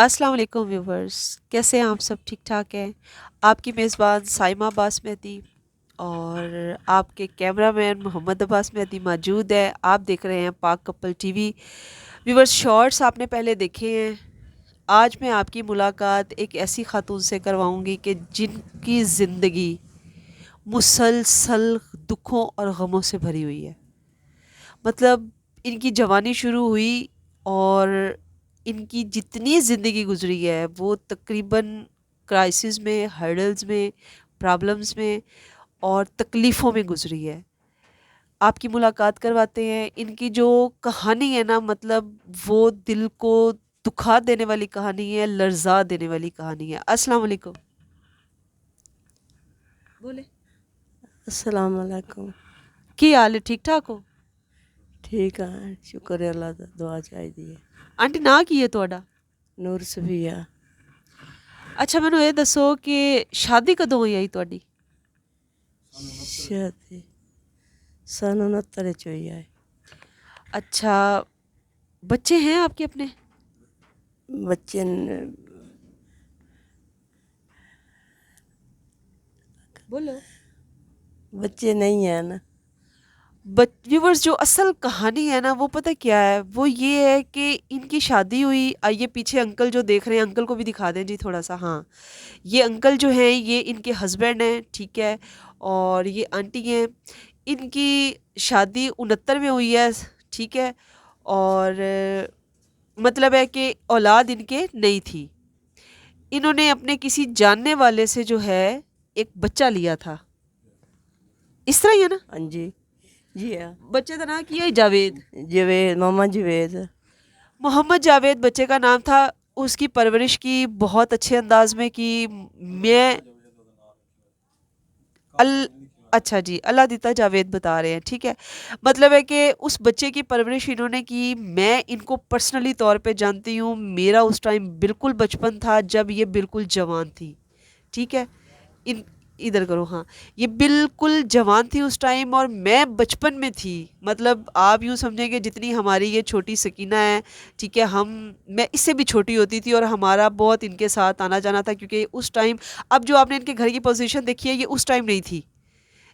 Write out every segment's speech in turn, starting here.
अस्सलाम वालेकुम व्यूवर्स, कैसे हैं आप सब? ठीक ठाक हैं। आपकी मेज़बान साइमा अब्बास मेहदी और आपके कैमरामैन मोहम्मद अब्बास मेहदी मौजूद है। आप देख रहे हैं पाक कपल टीवी। व्यूवर्स, शॉर्ट्स आपने पहले देखे हैं। आज मैं आपकी मुलाकात एक ऐसी खातून से करवाऊंगी कि जिनकी ज़िंदगी मुसलसल दुखों और गमों से भरी हुई है। मतलब इनकी जवानी शुरू हुई और इनकी जितनी ज़िंदगी गुजरी है वो तकरीबन क्राइसिस में, हर्डल्स में, प्रॉब्लम्स में और तकलीफ़ों में गुजरी है। आपकी मुलाकात करवाते हैं। इनकी जो कहानी है ना, मतलब वो दिल को दुखा देने वाली कहानी है, लर्जा देने वाली कहानी है। अस्सलाम वालेकुम। बोले अस्सलाम वालेकुम। की हाल है? ठीक ठाक हो? ठीक है, शुक्र है अल्लाह दा, दुआ चाहिए। आंटी ना की है थोड़ा? नूर सफिया। अच्छा, मैनू ये दसो कि शादी कदों हुई आई ਤੁਹਾਡੀ? शादी सन 69 च हुई है। अच्छा, बच्चे हैं आपके अपने? बच्चे बोलो। बच्चे नहीं है ना। व्यूवर्स, जो असल कहानी है ना वो पता क्या है, वो ये है कि इनकी शादी हुई। आइए पीछे अंकल जो देख रहे हैं, अंकल को भी दिखा दें जी थोड़ा सा। हाँ, ये अंकल जो हैं ये इनके हस्बैंड हैं, ठीक है। और ये आंटी हैं। इनकी शादी 69 में हुई है, ठीक है। और मतलब है कि औलाद इनके नहीं थी। इन्होंने अपने किसी जानने वाले से जो है एक बच्चा लिया था। इस तरह ही है ना? हाँ जी, जी हाँ। बच्चे का नाम किया है जावेद। जवेद, मामा जवेद। मोहम्मद जावेद बच्चे का नाम था। उसकी परवरिश की बहुत अच्छे अंदाज में की। मैं अल अच्छा जी, अल्लाह जावेद बता रहे हैं, ठीक है। मतलब है कि उस बच्चे की परवरिश इन्होंने की। मैं इनको पर्सनली तौर पे जानती हूँ। मेरा उस टाइम बिल्कुल बचपन था जब ये बिल्कुल जवान थी, ठीक है। इन इधर करो। हाँ, ये बिल्कुल जवान थी उस टाइम और मैं बचपन में थी। मतलब आप यूँ समझेंगे जितनी हमारी ये छोटी सकीना है, ठीक है, हम मैं इससे भी छोटी होती थी और हमारा बहुत इनके साथ आना जाना था, क्योंकि उस टाइम, अब जो आपने इनके घर की पोजीशन देखी है ये उस टाइम नहीं थी,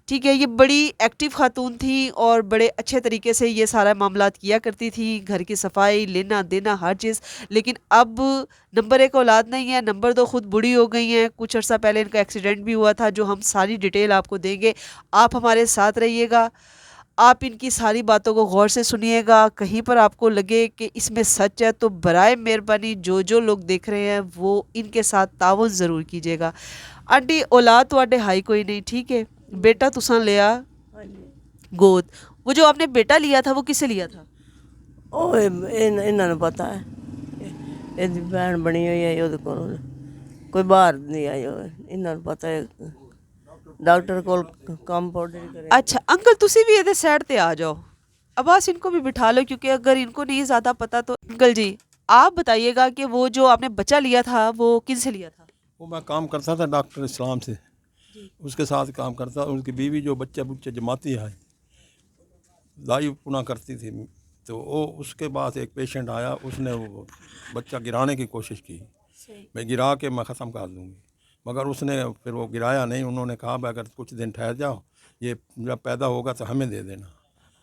ठीक है। ये बड़ी एक्टिव खातून थी और बड़े अच्छे तरीके से ये सारा मामलात किया करती थी, घर की सफाई, लेना देना, हर चीज़। लेकिन अब नंबर एक औलाद नहीं है, नंबर दो खुद बूढ़ी हो गई हैं। कुछ अर्सा पहले इनका एक्सीडेंट भी हुआ था, जो हम सारी डिटेल आपको देंगे। आप हमारे साथ रहिएगा। आप इनकी सारी बातों को गौर से सुनिएगा। कहीं पर आपको लगे कि इसमें सच है तो बराए मेहरबानी जो जो लोग देख रहे हैं वो इनके साथ ताउन ज़रूर कीजिएगा। आंटी, औलाद तो हाई कोई नहीं, ठीक है। बेटा तुसा लिया हाँ जी। गोद। वो जो आपने बेटा लिया था वो किसे लिया था? ਉਹ ਇਹਨਾਂ ਨੂੰ ਪਤਾ ਹੈ। ਇਹਦੀ ਭੈਣ ਬਣੀ ਹੋਈ ਹੈ ਉਹਦੇ ਕੋਲ। ਕੋਈ ਬਾਹਰ ਨਹੀਂ ਆਈ ਹੋਵੇ, ਇਹਨਾਂ ਨੂੰ ਪਤਾ ਹੈ। डॉक्टर को कंपाउंडर करे। अच्छा अंकल, तुसी भी ये साइड ते आ जाओ। अब्बास, इनको भी बिठा लो क्योंकि अगर इनको नहीं ज़्यादा पता तो। अंकल जी, आप बताइएगा कि वो जो आपने बच्चा लिया था वो किन से लिया था? वो मैं काम करता था डॉक्टर इस्लाम से, जी। उसके साथ काम करता। उनकी बीवी जो बच्चे बुच्चे जमाती है, दाई पुना करती थी। तो वो उसके बाद एक पेशेंट आया, उसने वो बच्चा गिराने की कोशिश की। मैं गिरा के मैं ख़त्म कर दूँगी, मगर उसने फिर वो गिराया नहीं। उन्होंने कहा भाई अगर कुछ दिन ठहर जाओ, ये जब पैदा होगा तो हमें दे देना।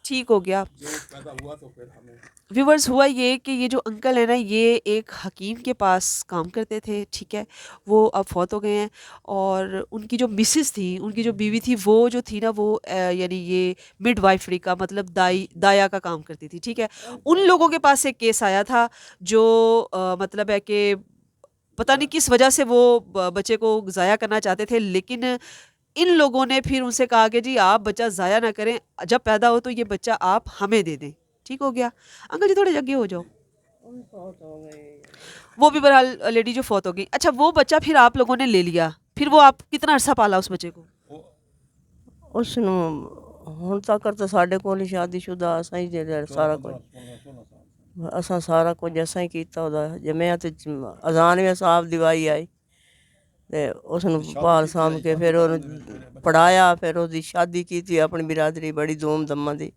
ठीक हो गया। जो पैदा हुआ तो फिर हमें। व्यूवर्स, हुआ ये कि ये जो अंकल है ना, ये एक हकीम के पास काम करते थे, ठीक है। वो अब फौत हो गए हैं। और उनकी जो मिसेस थी, उनकी जो बीवी थी, वो जो थी ना वो यानी ये मिडवाइफरी का मतलब दाया का काम करती थी, ठीक है। उन लोगों के पास एक केस आया था जो मतलब है कि पता नहीं किस वजह से वो बच्चे को ज़ाया करना चाहते थे, लेकिन इन लोगों ने फिर उनसे कहा कि जी आप बच्चा ज़ाया ना करें, जब पैदा हो तो ये बच्चा आप हमें दे दें। ठीक हो गया। अंकल जी थोड़े जगह हो जाओ। वो भी बहरहाल लेडी जो फौत हो गई। अच्छा, वो बच्चा फिर आप लोगों ने ले लिया। फिर वो आप कितना अरसा पाला उस बच्चे को? ਉਸਨੂੰ ਹੁਣ ਤੱਕ ਤਾਂ ਸਾਡੇ ਕੋਲ ਹੀ ਸ਼ਾਦੀशुदा ਅਸਾਂ ਹੀ ਜਿਹੜਾ ਸਾਰਾ ਕੁਝ, ਅਸਾਂ ਸਾਰਾ ਕੁਝ ਅਸਾਂ ਹੀ ਕੀਤਾ। ਉਹਦਾ ਜਮਿਆ ਤੇ ਅਜ਼ਾਨ ਵੀ ਸਾਫ ਦਿਵਾਈ ਆਈ ਤੇ ਉਸ ਨੂੰ ਭਾਲ ਸਾਂਭ ਕੇ ਫਿਰ ਉਹਨੂੰ ਪੜਾਇਆ। ਫਿਰ ਉਹਦੀ ਸ਼ਾਦੀ ਕੀਤੀ ਆਪਣੀ ਬਿਰਾਦਰੀ ਬੜੀ ਧੂਮ ਧੰਮਾਂ ਦੀ।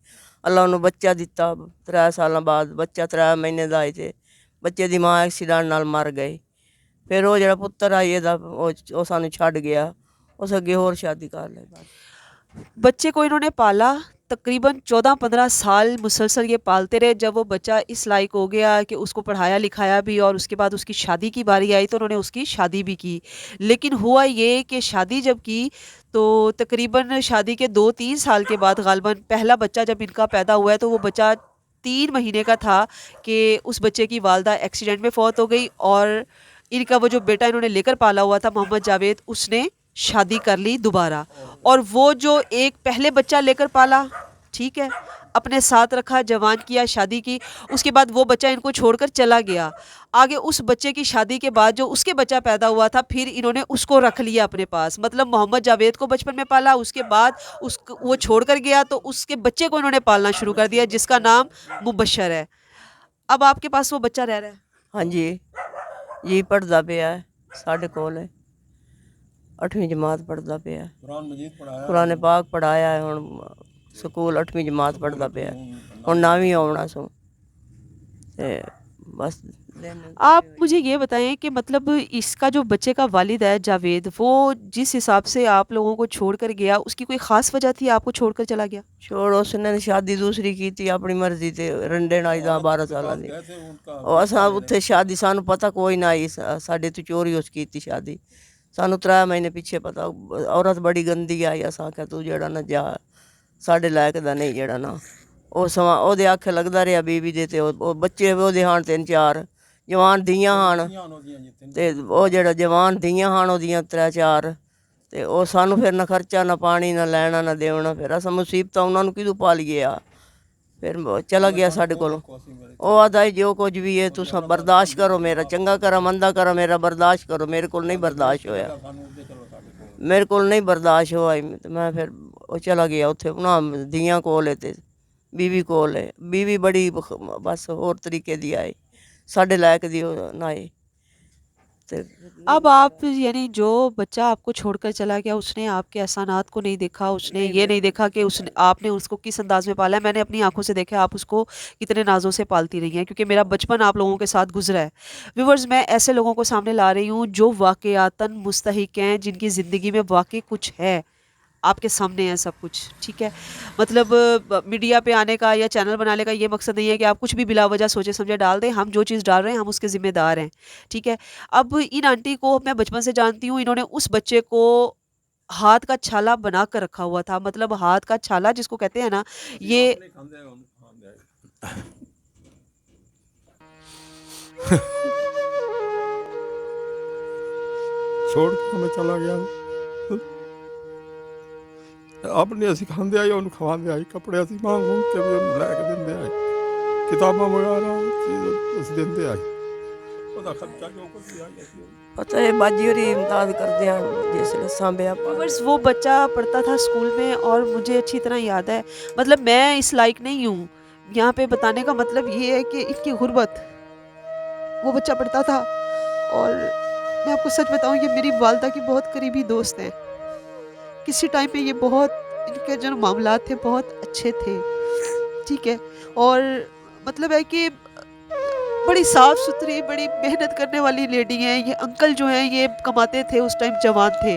ਅੱਲਾ ਉਹਨੂੰ ਬੱਚਾ ਦਿੱਤਾ 3 ਸਾਲਾਂ ਬਾਅਦ। ਬੱਚਾ 3 ਮਹੀਨੇ ਦਾ ਹੀ ਤੇ ਬੱਚੇ ਦੀ ਮਾਂ ਐਕਸੀਡੈਂਟ ਨਾਲ ਮਰ ਗਈ। ਫਿਰ ਉਹ ਜਿਹੜਾ ਪੁੱਤਰ ਆ ਇਹਦਾ ਉਹ ਸਾਨੂੰ ਛੱਡ ਗਿਆ, ਉਸ ਅੱਗੇ ਹੋਰ ਸ਼ਾਦੀ ਕਰ ਲਈ ਬਸ। बच्चे को इन्होंने पाला, तकरीबन 14-15 साल मुसलसल ये पालते रहे। जब वो बच्चा इस लायक हो गया कि उसको पढ़ाया लिखाया भी और उसके बाद उसकी शादी की बारी आई तो उन्होंने उसकी शादी भी की। लेकिन हुआ ये कि शादी जब की तो तकरीबन शादी के 2-3 साल के बाद गालिबन पहला बच्चा जब इनका पैदा हुआ है तो वो बच्चा 3 महीने का था कि उस बच्चे की वालदा एक्सीडेंट में फौत हो गई और इनका वो जो बेटा इन्होंने लेकर पाला हुआ था मोहम्मद जावेद, उसने शादी कर ली दोबारा। और वो जो एक पहले बच्चा लेकर पाला, ठीक है, अपने साथ रखा, जवान किया, शादी की, उसके बाद वो बच्चा इनको छोड़कर चला गया। आगे उस बच्चे की शादी के बाद जो उसके बच्चा पैदा हुआ था फिर इन्होंने उसको रख लिया अपने पास। मतलब मोहम्मद जावेद को बचपन में पाला, उसके बाद वो छोड़कर गया तो उसके बच्चे को इन्होंने पालना शुरू कर दिया जिसका नाम मुबशर है। अब आपके पास वो बच्चा रह रहा है। ਹਾਂਜੀ ਜੀ, ਪੜ੍ਹਦਾ ਪਿਆ ਹੈ ਸਾਡੇ ਕੋਲ, 8ਵੀਂ ਜਮਾਤ ਪੜ੍ਹਦਾ ਪਿਆ ਹੈ। कुरान मजीद पढ़ाया, ਕੁਰਾਨ ਪਾਕ ਪੜ੍ਹਾਇਆ ਹੈ, ਹੁਣ ਸਕੂਲ 8ਵੀਂ ਜਮਾਤ ਪੜ੍ਹਦਾ ਪਿਆ ਹੈ, ਹੁਣ 9ਵੀਂ ਆਉਣਾ ਸੋ ਤੇ ਬਸ। आप मुझे ये बताएं कि मतलब इसका जो बच्चे का वालिद है जावेद, वो जिस हिसाब से आप लोगों को छोड़कर गया उसकी कोई ख़ास वजह थी आपको छोड़कर चला गया? छोड़ उसने शादी दूसरी की थी अपनी मर्जी ते, रंडे नाई दा 12 साल दी। कैसे उनका ਉਹ ਅਸਾਂ ਉੱਥੇ ਸ਼ਾਦੀ ਸਾਨੂੰ ਪਤਾ ਕੋਈ ਨਾ ਆਈ, ਸਾਡੇ ਤੋਂ ਚੋਰੀ ਉਸ ਕੀਤੀ ਸ਼ਾਦੀ, ਸਾਨੂੰ 3 ਮਹੀਨੇ ਪਿੱਛੇ ਪਤਾ। ਔਰਤ ਬੜੀ ਗੰਦੀ ਆਈ, ਅਸਾਂ ਆਖਿਆ ਤੂੰ ਜਿਹੜਾ ਨਾ ਜਾ, ਸਾਡੇ ਲਾਇਕ ਦਾ ਨਹੀਂ ਜਿਹੜਾ ਨਾ। ਉਹ ਸਮਾਂ ਉਹਦੇ ਆਖੇ ਲੱਗਦਾ ਰਿਹਾ ਬੀਬੀ ਦੇ, ਤੇ ਉਹ ਬੱਚੇ ਉਹਦੇ ਹਨ 3-4 ਜਵਾਨ ਧੀਆਂ ਹਨ, ਉਹਦੀਆਂ ਜਿੱਥੇ ਤੇ ਉਹ ਜਿਹੜਾ ਜਵਾਨ ਧੀਆਂ ਹਨ ਉਹਦੀਆਂ 3-4, ਤੇ ਉਹ ਸਾਨੂੰ ਫਿਰ ਨਾ ਖਰਚਾ ਨਾ ਪਾਣੀ ਨਾ ਲੈਣਾ ਨਾ ਦੇਣਾ। ਫਿਰ ਅਸਾਂ ਮੁਸੀਬਤਾਂ ਉਹਨਾਂ ਨੂੰ ਕਿਦੋਂ ਪਾਲੀਏ ਆ। ਫਿਰ ਉਹ ਚਲਾ ਗਿਆ ਸਾਡੇ ਕੋਲੋਂ। ਉਹ ਆਦਾ ਜੋ ਕੁਝ ਵੀ ਹੈ ਤੁਸੀਂ ਬਰਦਾਸ਼ਤ ਕਰੋ, ਮੇਰਾ ਚੰਗਾ ਕਰਾਂ ਮੰਦਾ ਕਰਾਂ ਮੇਰਾ ਬਰਦਾਸ਼ਤ ਕਰੋ। ਮੇਰੇ ਕੋਲ ਨਹੀਂ ਬਰਦਾਸ਼ਤ ਹੋਇਆ, ਸਾਨੂੰ ਉਹਦੇ ਚਲੋ ਸਾਡੇ ਕੋਲ ਮੇਰੇ ਕੋਲ ਨਹੀਂ ਬਰਦਾਸ਼ਤ ਹੋਇਆ ਤੇ ਮੈਂ ਫਿਰ ਉਹ ਚਲਾ ਗਿਆ ਉੱਥੇ ਉਹਨਾਂ ਧੀਆਂ ਕੋਲ ਹੈ ਤੇ ਬੀਵੀ ਕੋਲ ਹੈ। ਬੀਵੀ ਬੜੀ ਬਸ ਹੋਰ ਤਰੀਕੇ ਦੀ ਆਏ, ਸਾਡੇ ਲਾਇਕ ਦੀ ਉਹ ਨਾ ਆਏ। ਤੇ अब आप यानी जो बच्चा आपको छोड़कर चला गया उसने आपके एहसानात को नहीं देखा, उसने ये नहीं देखा कि उसने आपने उसको किस अंदाज में पाला है। मैंने अपनी आंखों से देखा आप उसको कितने नाज़ों से पालती रही हैं, क्योंकि मेरा बचपन आप लोगों के साथ गुजरा है। व्यूअर्स, मैं ऐसे लोगों को सामने ला रही हूँ जो वाक़यातन मुस्तहिक हैं, जिनकी ज़िंदगी में वाकई कुछ है, आपके सामने है सब कुछ, ठीक है। मतलब मीडिया पे आने का या चैनल बनाने का ये मकसद नहीं है कि आप कुछ भी बिला वजह सोचे समझे डाल दें। हम जो चीज़ डाल रहे हैं हम उसके ज़िम्मेदार हैं, ठीक है। अब इन आंटी को मैं बचपन से जानती हूँ, इन्होंने उस बच्चे को हाथ का छाला बना कर रखा हुआ था। मतलब हाथ का छाला जिसको कहते हैं ना, ये ਖਾਂਦੇ ਉਹਨੂੰ ਖਾਂਦੇ छोड़ के मैं चला गया। ਆਪਣੇ ਅਸੀਂ ਖਾਂਦੇ ਆਏ, ਉਹਨੂੰ ਖਵਾਉਂਦੇ ਆਏ, ਕੱਪੜੇ ਅਸੀਂ ਮੰਗ ਕੇ ਵੀ ਉਹਨੂੰ ਲੈ ਕੇ ਦਿੰਦੇ ਆਏ, ਕਿਤਾਬਾਂ ਵਗੈਰਾ ਚੀਜ਼ ਅਸੀਂ ਦਿੰਦੇ ਆਏ, ਉਹਦਾ ਖਰਚਾ ਜੋ ਕੁਝ ਵੀ ਆਇਆ ਸੀ। ਪਤਾ ਹੈ ਬਾਜੀ ਹੋਰੀ ਇਮਦਾਦ ਕਰਦੇ ਹਨ ਜਿਸ ਵੇਲੇ ਸਾਂਭਿਆ ਆਪਾਂ। व्यूअर्स, वो बच्चा पढ़ता था स्कूल में और मुझे अच्छी तरह याद है। मतलब मैं इस लायक नहीं हूँ यहाँ पे बताने का, मतलब ये है कि इनकी गुर्बत, वो बच्चा पढ़ता था। और मैं आपको सच बताऊँ, ये मेरी वालदा की बहुत करीबी दोस्त हैं। किसी टाइम पे ये बहुत, इनके जो मामलात थे बहुत अच्छे थे, ठीक है। और मतलब है कि बड़ी साफ़ सुथरी, बड़ी मेहनत करने वाली लेडी हैं। ये अंकल जो हैं ये कमाते थे, उस टाइम जवान थे,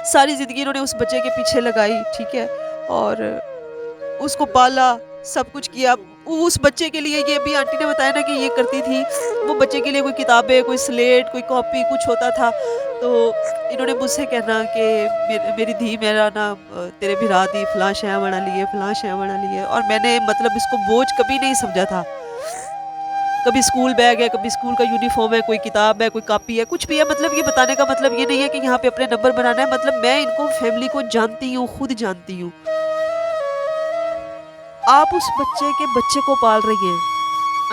सारी ज़िंदगी इन्होंने उस बच्चे के पीछे लगाई, ठीक है, और उसको पाला, सब कुछ किया। उस बच्चे के लिए, ये भी आंटी ने बताया ना कि ये करती थी, वो बच्चे के लिए कोई किताबें, कोई स्लेट, कोई कॉपी कुछ होता था तो इन्होंने मुझसे कहना कि मेरी धी मेरा ना तेरे भी रात ही फलां शय बना लिए, फलां शय बना लिए। और मैंने मतलब इसको बोझ कभी नहीं समझा था। कभी स्कूल बैग है, कभी स्कूल का यूनिफॉर्म है, कोई किताब है, कोई कॉपी है, कुछ भी है। मतलब ये बताने का मतलब ये नहीं है कि यहाँ पे अपने नंबर बनाना है। मतलब मैं इनको, फैमिली को जानती हूँ, खुद जानती हूँ। आप उस बच्चे को पाल रही हैं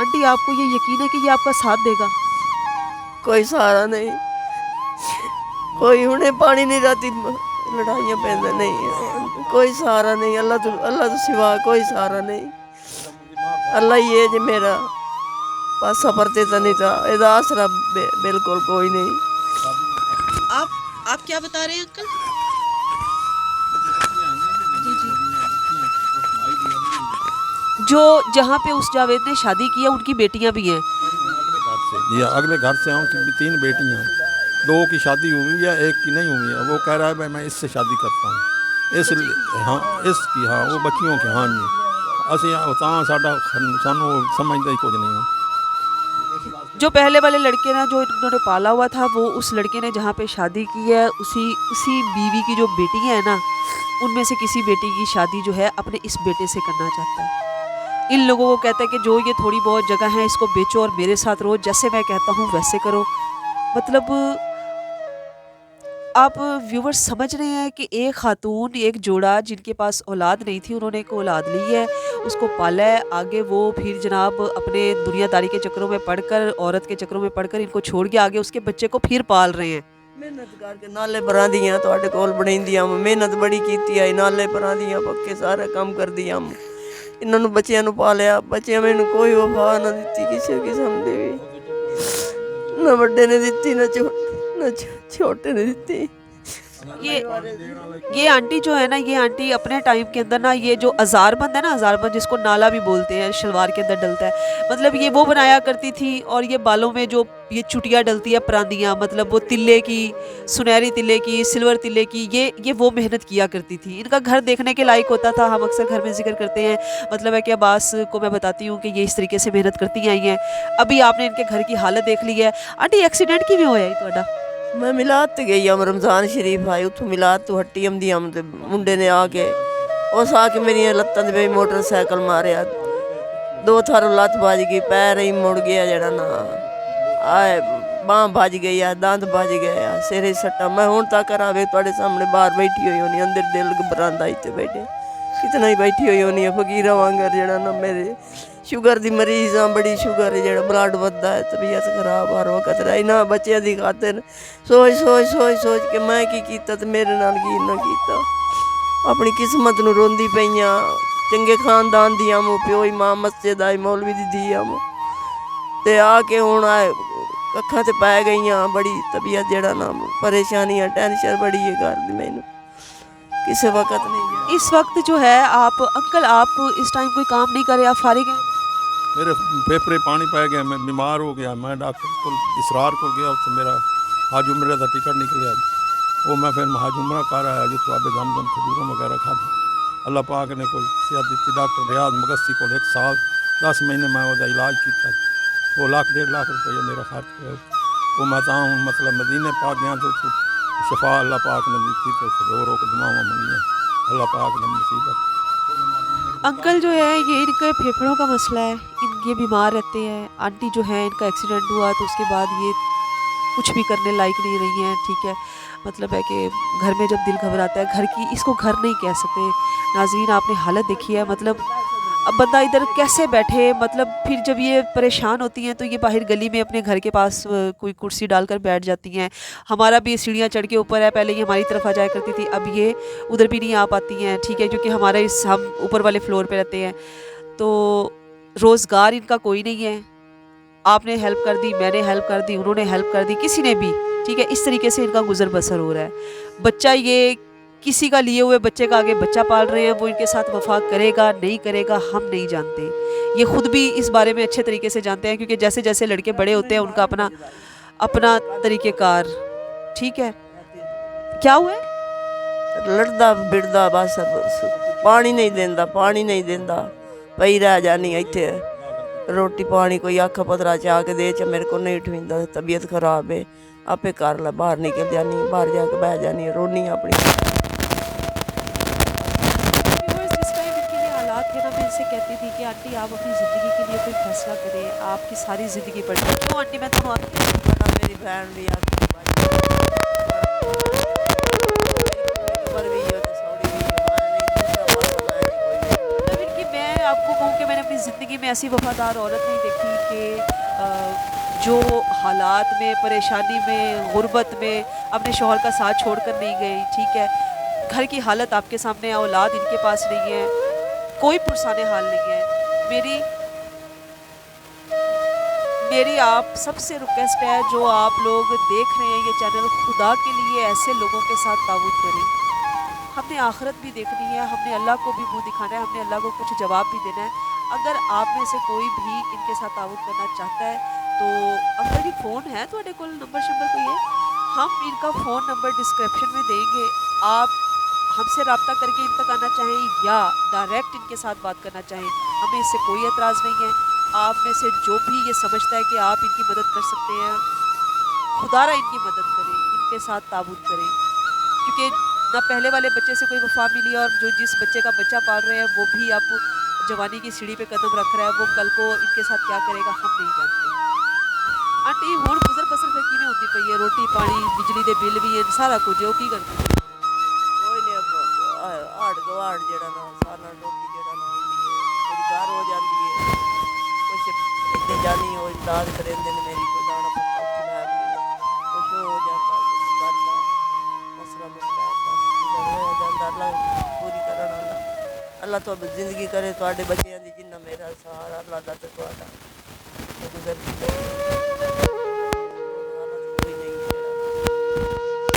आंटी, आपको ये यकीन है कि ये आपका साथ देगा? कोई सहारा नहीं, कोई उन्हें पानी नहीं रहती, लड़ाइयाँ पैदा नहीं, कोई सहारा नहीं। अल्लाह तो सिवा कोई सहारा नहीं। अल्लाह ही है जो मेरा पासा परते तो नहीं था, ਇਹਦਾ आसरा बिल्कुल कोई नहीं। आप क्या बता रहे हैं अंकल? जो जहाँ पे उस जावेद ने शादी की है उनकी बेटियां भी हैं। से। ये अगले घर से हूँ, 3 बेटियाँ हैं, 2 की शादी हुई है, 1 की नहीं हुई है। वो कह रहा है भाई मैं इससे शादी करता हूँ, इसलिए हाँ इसकी, हाँ वो बच्चियों की, हाँ जी असं तां साडा सानू समझदा ही कुछ नहीं है। जो पहले वाले लड़के ना जो इन्होंने पाला हुआ था, वो उस लड़के ने जहाँ पे शादी की है, उसी उसी बीवी की जो बेटियां है ना, उनमें से किसी बेटी की शादी जो है अपने इस बेटे से करना चाहता है। इन लोगों को कहता है कि जो ये थोड़ी बहुत जगह है इसको बेचो और मेरे साथ रहो, जैसे मैं कहता हूँ वैसे करो। मतलब आप व्यूवर्स समझ रहे हैं कि एक खातून, एक जोड़ा जिनके पास औलाद नहीं थी, उन्होंने एक औलाद ली है, उसको पाला है, आगे वो फिर जनाब अपने दुनियादारी के चक्करों में पड़कर, औरत के चक्करों में पड़कर इनको छोड़ के आगे उसके बच्चे को फिर पाल रहे हैं। ਮਿਹਨਤ ਕਰਕੇ ਨਾਲੇ ਪਰਾਂ ਦੀਆਂ ਤੁਹਾਡੇ ਕੋਲ ਬਣਾਈਆਂ, ਮਿਹਨਤ ਬੜੀ ਕੀਤੀ ਆ, ਨਾਲੇ ਪਰਾਂ ਦੀਆਂ ਪੱਕੇ ਸਾਰੇ ਕੰਮ ਕਰਦੀਆਂ। ਇਹਨਾਂ ਨੂੰ ਬੱਚਿਆਂ ਨੂੰ ਪਾਲਿਆ, ਬੱਚਿਆਂ ਮੈਨੂੰ ਕੋਈ ਵਫਾ ਨਾ ਦਿੱਤੀ ਕਿਸੇ ਕਿਸਮ ਦੀ ਵੀ, ਨਾ ਵੱਡੇ ਨੇ ਦਿੱਤੀ ਨਾ ਛੋਟੇ ਨੇ ਦਿੱਤੀ। ये आंटी जो है ना, ये आंटी अपने टाइम के अंदर ना, ये जो अज़ारबंद है ना, अज़ारबंद जिसको नाला भी बोलते हैं, शलवार के अंदर डलता है, मतलब ये वो बनाया करती थी। और ये बालों में जो ये चुटिया डलती है परांदियाँ, मतलब वो तिल्ले की, सुनहरी तिल्ले की, सिल्वर तिल्ले की, ये वो मेहनत किया करती थी। इनका घर देखने के लायक होता था। हम अक्सर घर में जिक्र करते हैं, मतलब है कि अब्बास को मैं बताती हूँ कि ये इस तरीके से मेहनत करती आई हैं। अभी आपने इनके घर की हालत देख ली है। आंटी एक्सीडेंट किवें होया जी तुहाडा? मैं मिलाद ते गई हम, रमज़ान शरीफ आई, उतों मिलाद तो हट्टी आमदी हम, ते मुंडे ने आके उस आके मेरी लत्तां दे मोटरसाइकिल मारिया, 2 थारों लत्त बज गई, पैर ही मुड़ गया जड़ा ना, आए बांह बज गई है, दंद बज गए, सिरे सट्टा। मैं हुण तक करावे तुहाडे सामने बाहर बैठी हुई होनी, अंदर दिल घबरांदा इत्थे बैठे कितना ही बैठी हुई होनी है फकीरा वांगर जड़ा ना। मेरे शुगर दी मरीज़ हाँ, बड़ी शुगर है, जड़ा ब्लड बधदा है, तबीयत खराब हर वक्त रही ना। बच्चों की खातिर सोच सोच सोच सोच के मैं की कीता ते मेरे नाल की ना कीता। अपनी किस्मत नूं रोंदी पईयां, चंगे खानदान दी आम, प्यो इमाम मस्जिद आई, मौलवी दी धी आम, ते आके हुण आए अखां ते पै गईयां। बड़ी तबीयत जड़ा ना, परेशानियां टेंशन बड़ी है घर दी, मैनूं किसी वक्त नहीं। इस वक्त जो है आप अंकल, आप इस टाइम कोई काम नहीं कर रहे, आप फारिग हैं? मेरे फेफड़े पानी पै गया, मैं बीमार हो गया। मैं डॉक्टर को इसरार को गया, उससे मेरा हाज उम्र का टिकट निकलिया, वो मैं फिर हाज उम्र कर आया, जो तो आबे दम खजूरों वगैरह खा। अल्लाह पाक ने कोई सेहत दी। डॉक्टर रियाज मुगस्सी को 1 साल 10 महीने मैं उसका इलाज किया, 2 लाख 1.5 लाख रुपये मेरा खर्च हुआ। वो मैं ता हूँ मतलब मदीने पाक गया तो शफा अल्लाह पाक ने दी थी, तो रो रो के दुआवां मंगियाँ, अल्लाह पाक ने मुसीबत। अंकल जो है ये इनके फेफड़ों का मसला है, ये बीमार रहते हैं। आंटी जो है इनका एक्सीडेंट हुआ तो उसके बाद ये कुछ भी करने लायक नहीं रही हैं, ठीक है। मतलब है कि घर में जब दिल घबराता है, घर की, इसको घर नहीं कह सकते नाज़रीन, आपने हालत देखी है। मतलब अब बंदा इधर कैसे बैठे, मतलब फिर जब ये परेशान होती हैं तो ये बाहर गली में अपने घर के पास कोई कुर्सी डालकर बैठ जाती हैं। हमारा भी सीढ़ियाँ चढ़ के ऊपर है, पहले ये हमारी तरफ आ जाया करती थी, अब ये उधर भी नहीं आ पाती हैं, ठीक है, क्योंकि हमारे हम ऊपर वाले फ्लोर पे रहते हैं। तो रोज़गार इनका कोई नहीं है। आपने हेल्प कर दी, मैंने हेल्प कर दी, उन्होंने हेल्प कर दी, किसी ने भी, ठीक है। इस तरीके से इनका गुजर बसर हो रहा है। बच्चा ये किसी का लिए हुए बच्चे का आगे बच्चा पाल रहे हैं, वो इनके साथ वफा करेगा नहीं करेगा हम नहीं जानते। ये खुद भी इस बारे में अच्छे तरीके से जानते हैं, क्योंकि जैसे जैसे लड़के बड़े होते हैं उनका अपना अपना तरीक़ेकार, ठीक है। क्या हुआ है? लड़दा बिड़दा बस, पानी नहीं देंदा, पानी नहीं देंदा, पई रह जानी इत्थे। रोटी पानी कोई अख पतरा चाह के दे, मेरे को नहीं उठविंदा, तबीयत खराब है, आपे कर ला। बाहर निकल जानी, बाहर जाके बह जानी, रोनी अपनी। मैं इनसे कहती थी कि आंटी आप अपनी ज़िंदगी के लिए कोई फैसला करें, आपकी सारी ज़िंदगी पड़ गई। क्यों आंटी, मैं तो मेरी बहन भी मैं आपको कहूँ कि मैंने अपनी ज़िंदगी में ऐसी वफादार औरत नहीं देखी कि जो हालात में, परेशानी में, गुर्बत में अपने शौहर का साथ छोड़कर नहीं गई, ठीक है। घर की हालत आपके सामने है, औलाद इनके पास नहीं है, कोई पुरसाने हाल नहीं है। मेरी आप सबसे रिक्वेस्ट है, जो आप लोग देख रहे हैं ये चैनल, खुदा के लिए ऐसे लोगों के साथ ताउन करें। हमने आखिरत भी देखनी है, हमने अल्लाह को भी मुँह दिखाना है, हमने अल्लाह को कुछ जवाब भी देना है। अगर आप में से कोई भी इनके साथ ताउन करना चाहता है तो अंकल जी फ़ोन है तुहाडे कोल नंबर शंबर कोई है? हम इनका फ़ोन नंबर डिस्क्रिप्शन में देंगे, आप हमसे रब्ता करके इन तक आना चाहें या डायरेक्ट इनके साथ बात करना चाहें, हमें इससे कोई एतराज़ नहीं है। आप में से जो भी ये समझता है कि आप इनकी मदद कर सकते हैं, खुदारा इनकी मदद करें, इनके साथ ताबूत करें। क्योंकि ना पहले वाले बच्चे से कोई वफ़ा मिली और जो जिस बच्चे का बच्चा पाल रहे हैं वो भी अब जवानी की सीढ़ी पे कदम रख रहा है, वो कल को इनके साथ क्या करेगा हम नहीं जानते। आंटी हुण गुज़र बसर फिर किवें हुंदी पई है? रोटी पानी बिजली दे बिल भी है, सारा कुछ है, ਉਹ ਕੀ ਕਰਦੀ ਹੈ? ਕੋਈ ਨਹੀਂ ਆੜ ਗਵਾੜ ਜਿਹੜਾ ਨਾ ਸਾਰਾ ਰੋਟੀ ਜਿਹੜਾ ਨਾ ਆਉਂਦੀ ਹੈ ਕੁਝ ਘਰ ਹੋ ਜਾਂਦੀ ਹੈ ਕੁਛ ਇੱਥੇ ਜਾਣੀ ਹੋ ਇਮਦਾਦ ਕਰਿੰਦੇ ਨੇ ਮੇਰੀ ਕੋਈ ਦਾਣਾ ਪੱਕਾ ਖਿਲਾ ਗਈ ਕੁਛ ਹੋ ਜਾਂਦਾ ਕੁਛ ਘਰ ਦਾ ਮਸਲਾ ਮੁਸਲਾ ਬਸ ਗੁਜ਼ਰ ਹੋ ਜਾਂਦਾ ਅੱਲਾ ਪੂਰੀ ਕਰਨ ਵਾਲਾ ਅੱਲਾ ਤੋਂ ਜ਼ਿੰਦਗੀ ਕਰੇ ਤੁਹਾਡੇ ਬੱਚਿਆਂ ਦੀ ਜਿੰਨਾ ਮੇਰਾ ਸਹਾਰਾ ਅੱਲਾ ਦਾ ਤੇ ਤੁਹਾਡਾ ਗੁਜ਼ਰ ਦੀ ਕੋਈ ਨਹੀਂ ਜਿਹੜਾ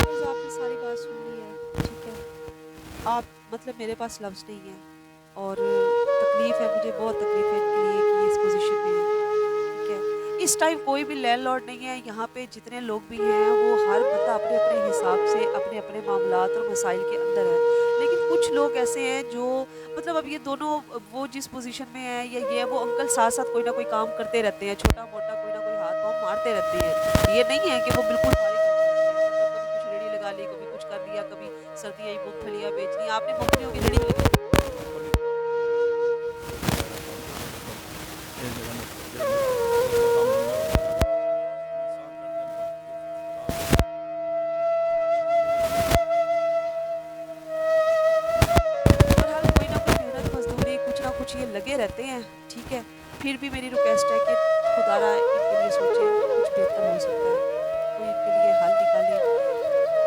बस आपने सारी बात सुन ली है, ठीक है। आप मतलब मेरे पास लफ्ज़ नहीं है और तकलीफ़ है, मुझे बहुत तकलीफ़ है इनके लिए कि ये इस पोज़ीशन में है, ठीक है। इस टाइम कोई भी लैंडलॉर्ड नहीं है, यहाँ पे जितने लोग भी हैं वो हर बंदा अपने-अपने हिसाब से अपने-अपने मामलात और मसाइल के अंदर है। लेकिन कुछ लोग ऐसे हैं जो मतलब अब ये दोनों वो जिस पोज़ीशन में है या ये वो अंकल साथ-साथ कोई ना कोई काम करते रहते हैं, छोटा-मोटा कोई ना कोई हाथ-पाँव मारते रहते हैं। ये नहीं है कि वो बिल्कुल फारिग बैठे रहते हैं, मतलब कभी कुछ रेड़ी लगा ली, कभी कुछ कर लिया, कभी सर्दियाँ ही मूँगफलियाँ बेच ली। आपने मूँगफलियों की रेड़ी भी लगाई? ये जो है ना, जो काम बहरहाल कोई ना कोई मेहनत मज़दूरी कुछ ना कुछ ये लगे रहते हैं, ठीक है। फिर भी मेरी रिक्वेस्ट है कि खुदारा इनके लिए सोचे, कुछ बेहतर हो सकता है, कोई इनके लिए हल निकाले।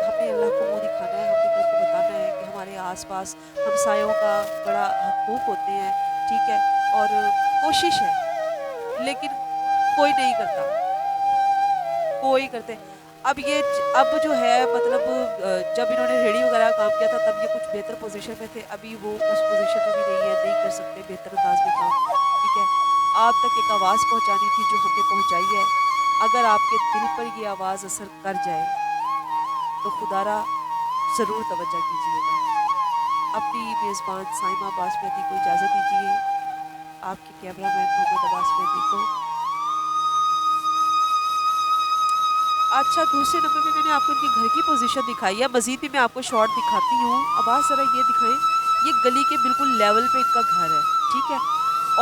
हमने अल्लाह को मुँह दिखाना है, हमने कल को बताना है कि हमारे आस-पास हमसायों का बड़ा हकूक़ होते हैं, ठीक है। और कोशिश है, लेकिन कोई नहीं करता, कोई करते अब जो है मतलब जब इन्होंने रेडी वगैरह काम किया था तब ये कुछ बेहतर पोजीशन में थे, अभी वो उस पोजीशन में भी नहीं है, नहीं कर सकते बेहतर अंदाज में काम, ठीक है। आप तक एक आवाज़ पहुंचानी थी जो हमने पहुंचाई है। अगर आपके दिल पर ये आवाज़ असर कर जाए तो खुदारा ज़रूर तवज्जो कीजिएगा। अपनी मेज़बान साइमा बासमती को इजाज़त दीजिए, आपके कैमरामैन मोहम्मद अब्बास मेहदी को। अच्छा, दूसरे नंबर पे मैंने आपको इनके घर की पोजीशन दिखाई है, मज़ीद भी मैं आपको शॉट दिखाती हूँ। अब्बास ज़रा ये दिखाएँ, ये गली के बिल्कुल लेवल पे इनका घर है, ठीक है।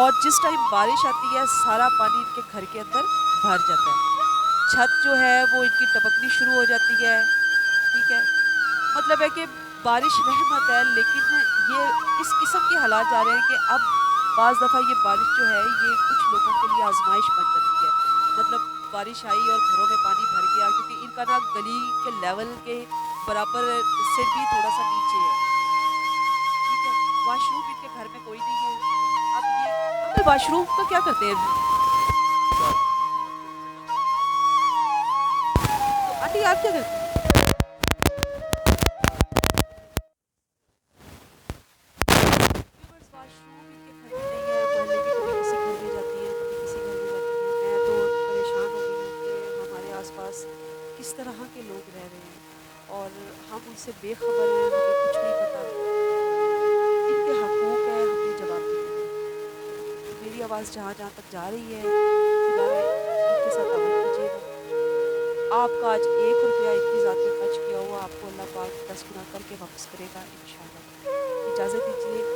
और जिस टाइम बारिश आती है सारा पानी इनके घर के अंदर भर जाता है। छत जो है वो इनकी टपकनी शुरू हो जाती है, ठीक है। मतलब है कि बारिश रहमत है, लेकिन ये इस किस्म के हालात जा रहे हैं कि अब बाज़ दफ़ा ये बारिश जो है ये कुछ लोगों के लिए आज़माइश बन जाती है। मतलब बारिश आई और घरों में पानी भर गया, क्योंकि इनका ना गली के लेवल के बराबर से भी थोड़ा-सा नीचे है, ठीक है। वॉशरूम इनके घर में कोई नहीं है। अब ये अंकल वॉशरूम का क्या करते हैं? तो आंटी आप क्या करती हैं? व्यूअर्स, वॉशरूम इनके घर में नहीं है, मोहल्ले की कभी किसी घर में जाती है, कभी किसी घर में जाती है। मैं तो परेशान हो गई हूँ कि हमारे आसपास किस तरह के लोग रह रहे हैं और हम उनसे बेखबर हैं, हमें कुछ नहीं पता। इनके हकूक़ है, हमने जवाब नहीं दिया। मेरी आवाज़ जहाँ जहाँ तक जा रही है, खुदारा इनके साथ अमल कीजिएगा। आपका आज 1 रुपया इनकी ज़ात में खर्च किया हुआ आपको अल्लाह पाक 10 गुना करके वापस करेगा इंशाअल्लाह। इजाज़त दीजिए।